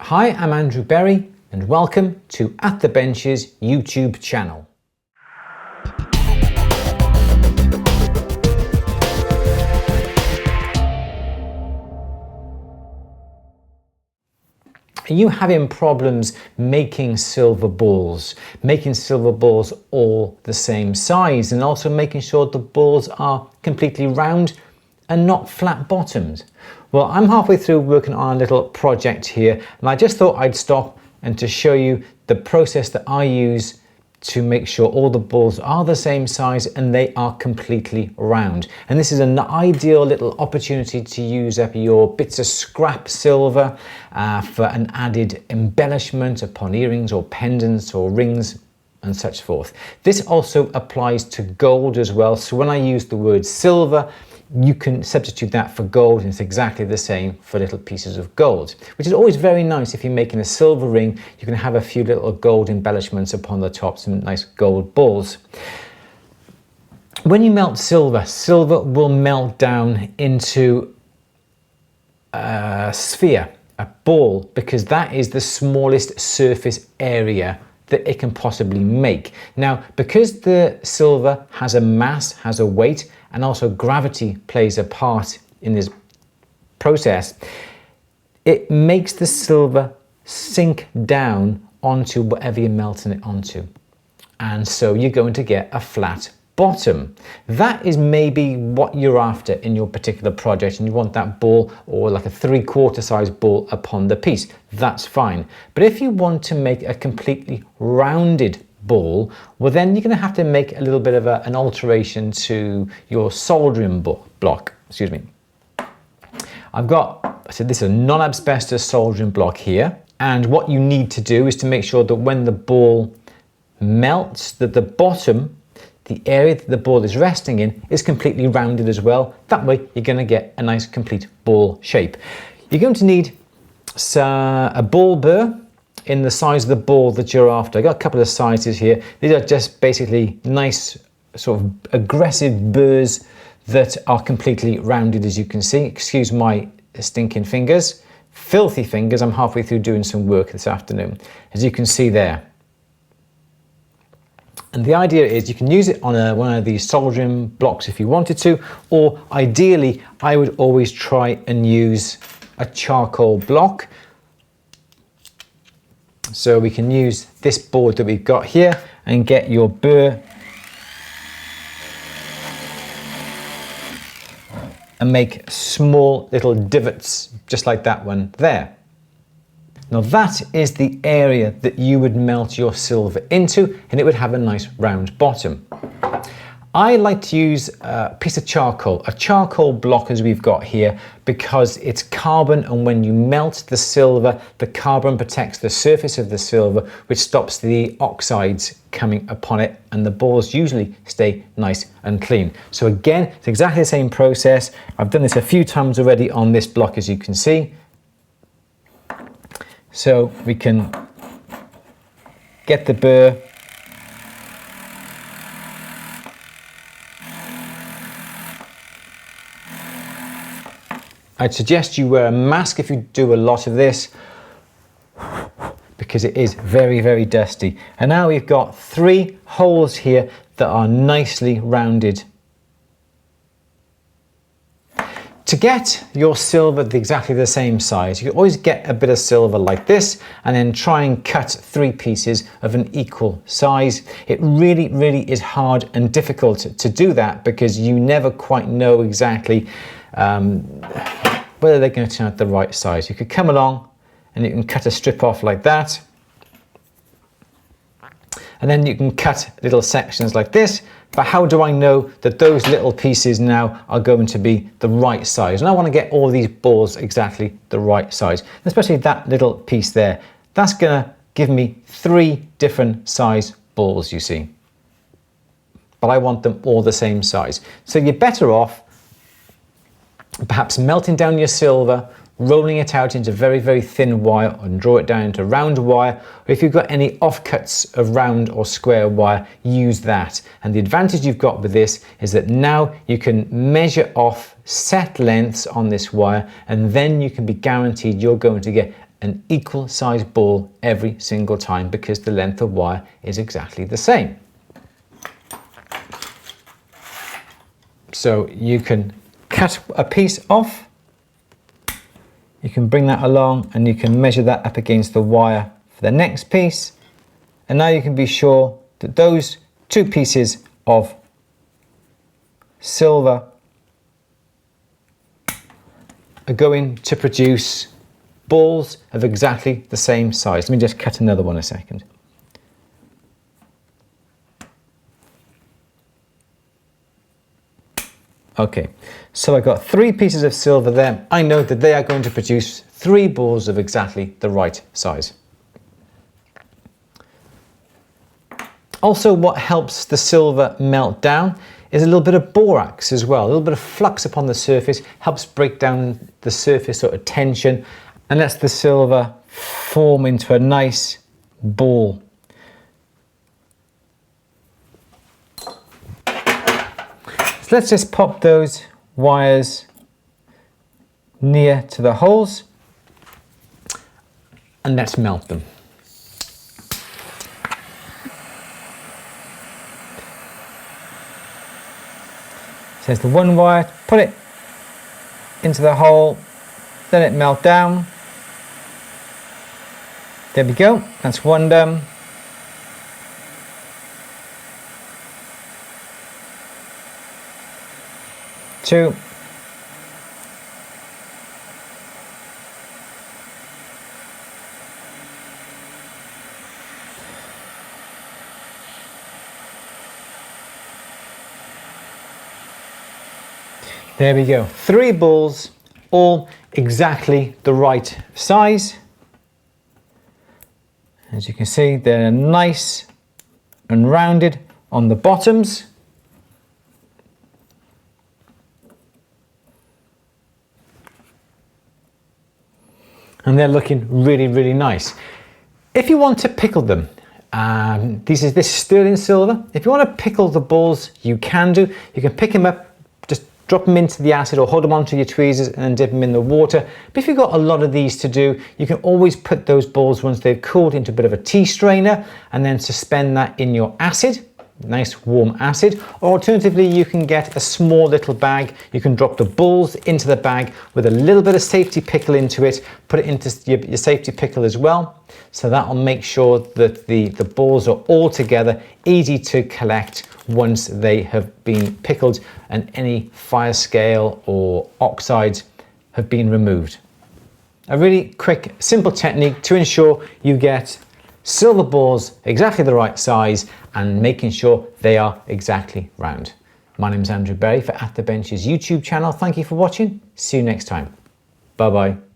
Hi, I'm Andrew Berry and welcome to At the Benches YouTube channel. Are you having problems making silver balls all the same size, and also making sure the balls are completely round and not flat bottomed? Well, I'm halfway through working on a little project here, and I just thought I'd stop and to show you the process that I use to make sure all the balls are the same size and they are completely round. And this is an ideal little opportunity to use up your bits of scrap silver for an added embellishment upon earrings or pendants or rings and such forth. This also applies to gold as well. So when I use the word silver, you can substitute that for gold, and it's exactly the same for little pieces of gold, which is always very nice. If you're making a silver ring, you can have a few little gold embellishments upon the top, some nice gold balls. When you melt silver, silver will melt down into a sphere, a ball, because that is the smallest surface area that it can possibly make. Now, because the silver has a mass, has a weight, and also gravity plays a part in this process, it makes the silver sink down onto whatever you're melting it onto. And so you're going to get a flat bottom. That is maybe what you're after in your particular project, and you want that ball, or like a 3/4 size ball upon the piece. That's fine. But if you want to make a completely rounded ball, well, then you're going to have to make a little bit of an alteration to your soldering block. Excuse me. I said this is a non-asbestos soldering block here, and what you need to do is to make sure that when the ball melts, that the bottom, the area that the ball is resting in, is completely rounded as well. That way you're going to get a nice complete ball shape. You're going to need a ball burr in the size of the ball that you're after. I got a couple of sizes here. These are just basically nice sort of aggressive burrs that are completely rounded, as you can see. Excuse my stinking fingers, filthy fingers. I'm halfway through doing some work this afternoon, as you can see there. And the idea is you can use it on one of these soldering blocks if you wanted to, or ideally I would always try and use a charcoal block. So we can use this board that we've got here and get your burr and make small little divots just like that one there. Now that is the area that you would melt your silver into, and it would have a nice round bottom. I like to use a piece of charcoal, a charcoal block as we've got here, because it's carbon, and when you melt the silver, the carbon protects the surface of the silver, which stops the oxides coming upon it, and the balls usually stay nice and clean. So again, it's exactly the same process. I've done this a few times already on this block, as you can see. So we can get the burr I'd suggest you wear a mask if you do a lot of this, because it is very, very dusty. And now we've got 3 holes here that are nicely rounded. To get your silver exactly the same size, you can always get a bit of silver like this and then try and cut 3 pieces of an equal size. It really, really is hard and difficult to do that, because you never quite know exactly whether they're going to turn out the right size. You could come along and you can cut a strip off like that, and then you can cut little sections like this. But how do I know that those little pieces now are going to be the right size? And I want to get all these balls exactly the right size, especially that little piece there. That's going to give me 3 different size balls, you see, but I want them all the same size. So you're better off perhaps melting down your silver, rolling it out into very, very thin wire, and draw it down into round wire. Or if you've got any offcuts of round or square wire, use that. And the advantage you've got with this is that now you can measure off set lengths on this wire, and then you can be guaranteed you're going to get an equal sized ball every single time because the length of wire is exactly the same. So you can cut a piece off, you can bring that along and you can measure that up against the wire for the next piece. And now you can be sure that those two pieces of silver are going to produce balls of exactly the same size. Let me just cut another one a second. Okay, so I got 3 pieces of silver there. I know that they are going to produce 3 balls of exactly the right size. Also, what helps the silver melt down is a little bit of borax as well. A little bit of flux upon the surface helps break down the surface sort of tension and lets the silver form into a nice ball. So let's just pop those wires near to the holes and let's melt them. So there's the one wire, put it into the hole, let it melt down. There we go, that's one done. Two. There we go, 3 balls, all exactly the right size. As you can see, they're nice and rounded on the bottoms. And they're looking really, really nice. If you want to pickle them, this is sterling silver. If you want to pickle the balls, you can do. You can pick them up, just drop them into the acid or hold them onto your tweezers and then dip them in the water. But if you've got a lot of these to do, you can always put those balls once they've cooled into a bit of a tea strainer and then suspend that in your acid. Nice warm acid, or alternatively you can get a small little bag. You can drop the balls into the bag with a little bit of safety pickle into it, put it into your safety pickle as well, so that will make sure that the balls are all together, easy to collect once they have been pickled and any fire scale or oxides have been removed. A really quick, simple technique to ensure you get silver balls exactly the right size and making sure they are exactly round. My name is Andrew Berry for At The Bench's YouTube channel. Thank you for watching. See you next time. Bye bye.